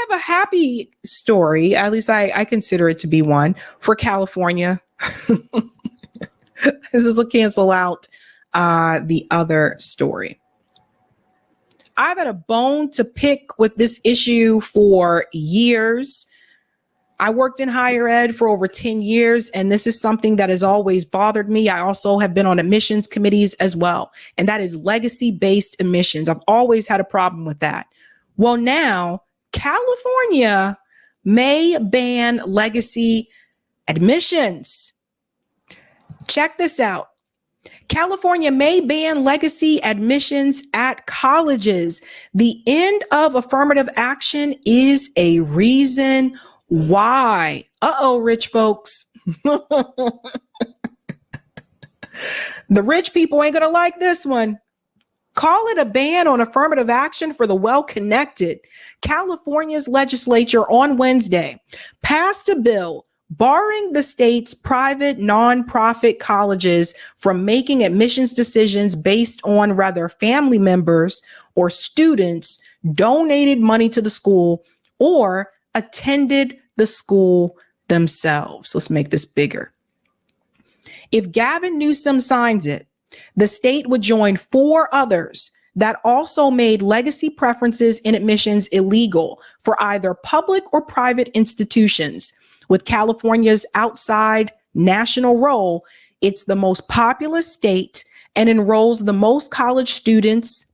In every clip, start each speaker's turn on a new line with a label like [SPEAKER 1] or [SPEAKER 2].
[SPEAKER 1] have a happy story, at least I consider it to be one, for California. This will cancel out the other story. I've had a bone to pick with this issue for years. I worked in higher ed for over 10 years, and this is something that has always bothered me. I also have been on admissions committees as well, and that is legacy-based admissions. I've always had a problem with that. Well, now California may ban legacy admissions. Check this out. California may ban legacy admissions at colleges. The end of affirmative action is a reason why. Uh-oh, rich folks. The rich people ain't gonna like this one. Call it a ban on affirmative action for the well-connected. California's legislature on Wednesday passed a bill barring the state's private nonprofit colleges from making admissions decisions based on whether family members or students donated money to the school or attended the school themselves. Let's make this bigger. If Gavin Newsom signs it, the state would join 4 others that also made legacy preferences in admissions illegal for either public or private institutions. With California's outside national role, it's the most populous state and enrolls the most college students.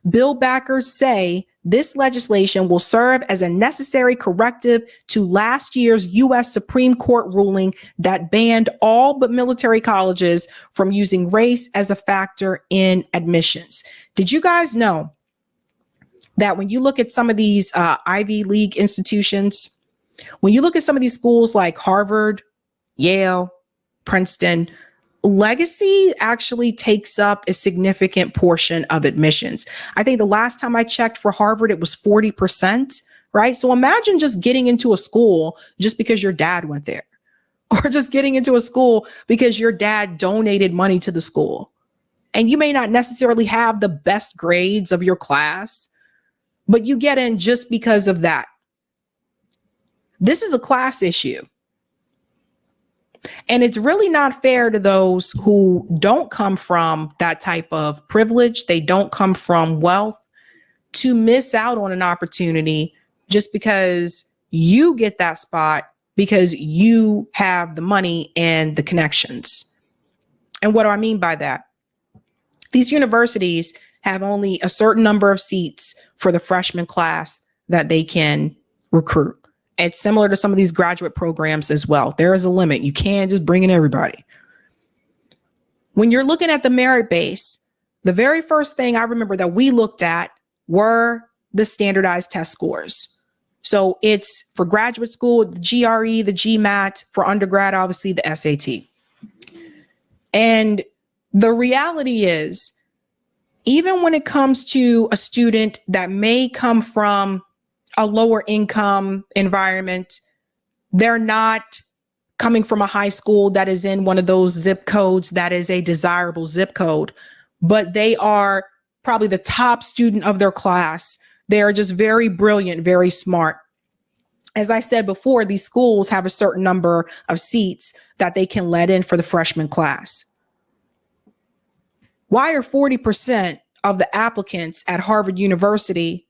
[SPEAKER 1] Bill backers say this legislation will serve as a necessary corrective to last year's U.S. Supreme Court ruling that banned all but military colleges from using race as a factor in admissions. Did you guys know that when you look at some of these Ivy League institutions, when you look at some of these schools like Harvard, Yale, Princeton, legacy actually takes up a significant portion of admissions. I think the last time I checked for Harvard, it was 40%, right? So imagine just getting into a school just because your dad went there, or just getting into a school because your dad donated money to the school. And you may not necessarily have the best grades of your class, but you get in just because of that. This is a class issue. And it's really not fair to those who don't come from that type of privilege. They don't come from wealth to miss out on an opportunity just because you get that spot because you have the money and the connections. And what do I mean by that? These universities have only a certain number of seats for the freshman class that they can recruit. It's similar to some of these graduate programs as well. There is a limit. You can't just bring in everybody. When you're looking at the merit base, the very first thing I remember that we looked at were the standardized test scores. So it's for graduate school, the GRE, the GMAT, for undergrad, obviously the SAT. And the reality is, even when it comes to a student that may come from a lower income environment, they're not coming from a high school that is in one of those zip codes that is a desirable zip code, but they are probably the top student of their class. They are just very brilliant, very smart. As I said before, these schools have a certain number of seats that they can let in for the freshman class. Why are 40% of the applicants at Harvard University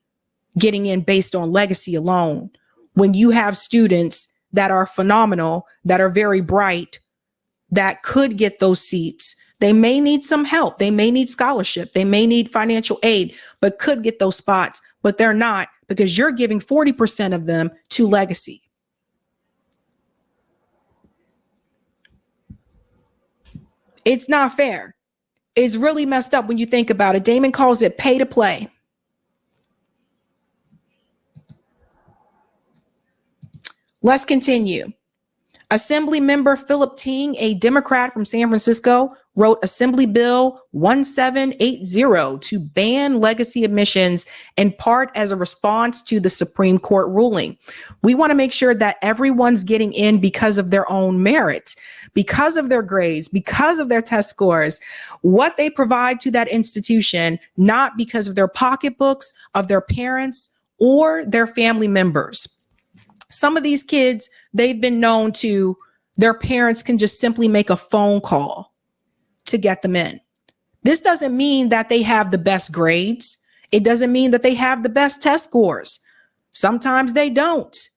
[SPEAKER 1] getting in based on legacy alone when you have students that are phenomenal, that are very bright, that could get those seats? They may need some help. They may need scholarship. They may need financial aid, but could get those spots, but they're not because you're giving 40% of them to legacy. It's not fair. It's really messed up when you think about it. Damon calls it pay to play. Let's continue. Assembly member Philip Ting, a Democrat from San Francisco, wrote Assembly Bill 1780 to ban legacy admissions, in part as a response to the Supreme Court ruling. We want to make sure that everyone's getting in because of their own merit, because of their grades, because of their test scores, what they provide to that institution, not because of their pocketbooks, of their parents, or their family members. Some of these kids, they've been known to, their parents can just simply make a phone call to get them in. This doesn't mean that they have the best grades. It doesn't mean that they have the best test scores. Sometimes they don't,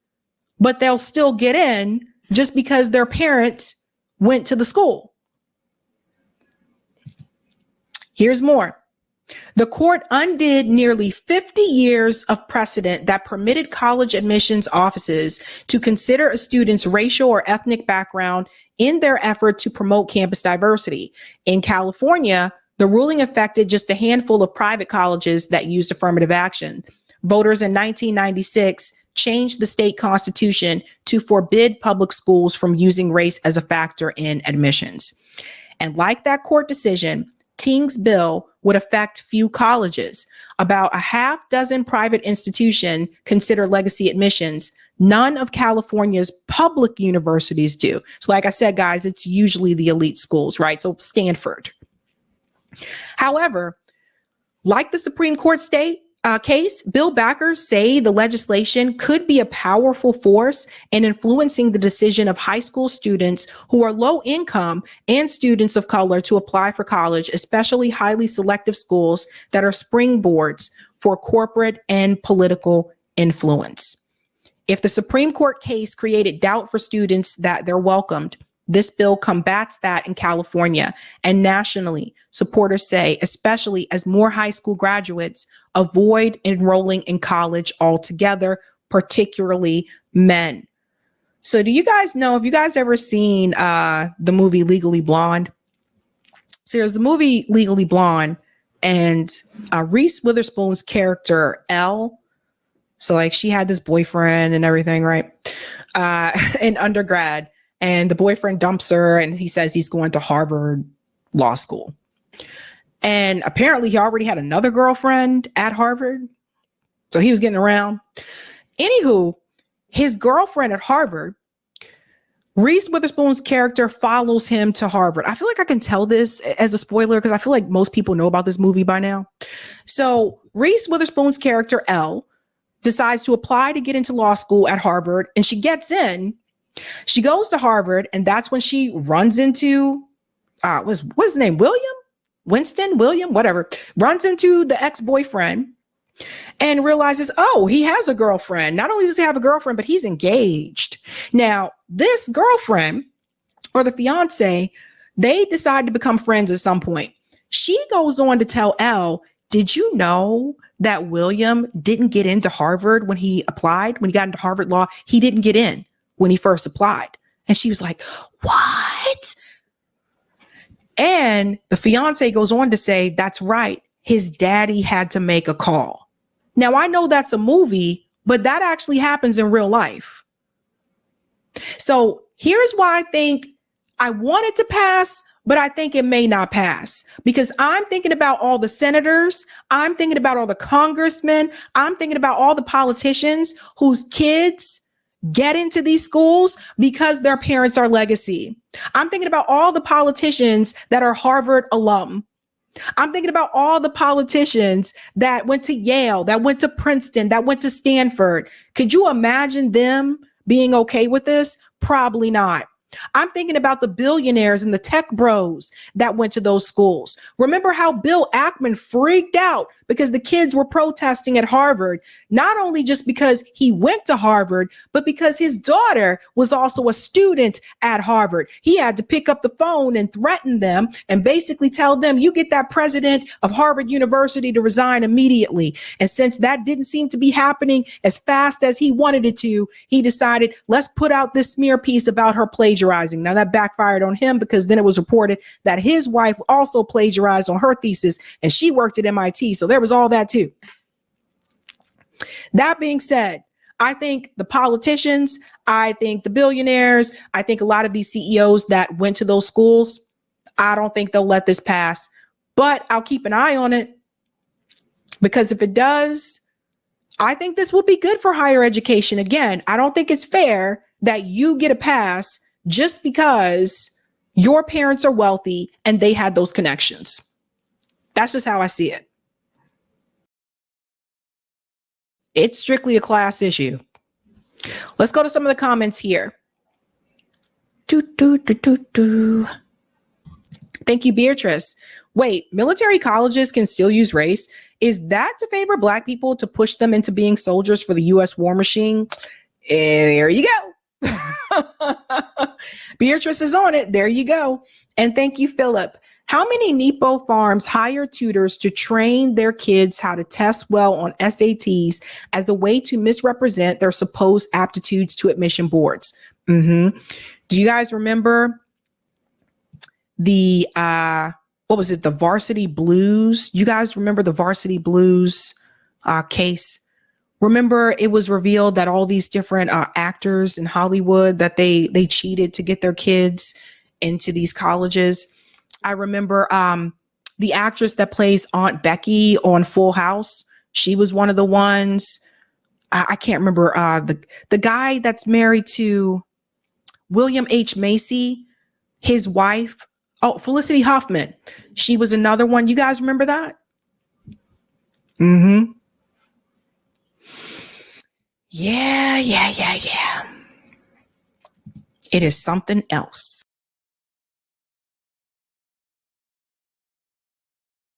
[SPEAKER 1] but they'll still get in just because their parents went to the school. Here's more. The court undid nearly 50 years of precedent that permitted college admissions offices to consider a student's racial or ethnic background in their effort to promote campus diversity. In California, the ruling affected just a handful of private colleges that used affirmative action. Voters in 1996 changed the state constitution to forbid public schools from using race as a factor in admissions. And like that court decision, Ting's bill would affect few colleges. About a half dozen private institutions consider legacy admissions. None of California's public universities do. So like I said, guys, it's usually the elite schools, right? So Stanford. However, like the Supreme Court case, bill backers say the legislation could be a powerful force in influencing the decision of high school students who are low income and students of color to apply for college, especially highly selective schools that are springboards for corporate and political influence. If the Supreme Court case created doubt for students that they're welcomed, this bill combats that in California and nationally. Supporters say, especially as more high school graduates avoid enrolling in college altogether, particularly men. So do you guys know, have you guys ever seen the movie Legally Blonde? So there's the movie Legally Blonde, and Reese Witherspoon's character, Elle. So like she had this boyfriend and everything, right? In undergrad. And the boyfriend dumps her and he says he's going to Harvard Law School. And apparently he already had another girlfriend at Harvard. So he was getting around. Anywho, his girlfriend at Harvard, Reese Witherspoon's character follows him to Harvard. I feel like I can tell this as a spoiler because I feel like most people know about this movie by now. So Reese Witherspoon's character, Elle, decides to apply to get into law school at Harvard, and she gets in. She goes to Harvard, and that's when she runs into, what's his name? William, whatever, runs into the ex-boyfriend and realizes, oh, he has a girlfriend. Not only does he have a girlfriend, but he's engaged. Now, this girlfriend or the fiance, they decide to become friends at some point. She goes on to tell Elle, did you know that William didn't get into Harvard when he applied, when he got into Harvard Law? He didn't get in when he first applied. And she was like, what? And the fiance goes on to say, that's right. His daddy had to make a call. Now, I know that's a movie, but that actually happens in real life. So here's why I think I want it to pass, but I think it may not pass because I'm thinking about all the senators. I'm thinking about all the congressmen. I'm thinking about all the politicians whose kids get into these schools because their parents are legacy. I'm thinking about all the politicians that are Harvard alum. I'm thinking about all the politicians that went to Yale, that went to Princeton, that went to Stanford. Could you imagine them being okay with this? Probably not. I'm thinking about the billionaires and the tech bros that went to those schools. Remember how Bill Ackman freaked out because the kids were protesting at Harvard, not only just because he went to Harvard, but because his daughter was also a student at Harvard. He had to pick up the phone and threaten them and basically tell them, you get that president of Harvard University to resign immediately. And since that didn't seem to be happening as fast as he wanted it to, he decided, let's put out this smear piece about her plagiarizing. Now that backfired on him because then it was reported that his wife also plagiarized on her thesis and she worked at MIT. So there was all that too. That being said, I think the politicians, I think the billionaires, I think a lot of these CEOs that went to those schools, I don't think they'll let this pass, but I'll keep an eye on it because if it does, I think this will be good for higher education. Again, I don't think it's fair that you get a pass just because your parents are wealthy and they had those connections. That's just how I see it. It's strictly a class issue. Let's go to some of the comments here. Thank you, Beatrice. Wait, military colleges can still use race? Is that to favor Black people to push them into being soldiers for the U.S. war machine? And there you go. Beatrice is on it. There you go. And thank you, Philip. How many Nepo farms hire tutors to train their kids how to test well on SATs as a way to misrepresent their supposed aptitudes to admission boards? Do you guys remember the, what was it? The Varsity Blues? You guys remember the Varsity Blues case? Remember, it was revealed that all these different actors in Hollywood, that they cheated to get their kids into these colleges. I remember the actress that plays Aunt Becky on Full House. She was one of the ones. I can't remember the guy that's married to William H. Macy, his wife. Oh, Felicity Huffman. She was another one. You guys remember that? Yeah. It is something else.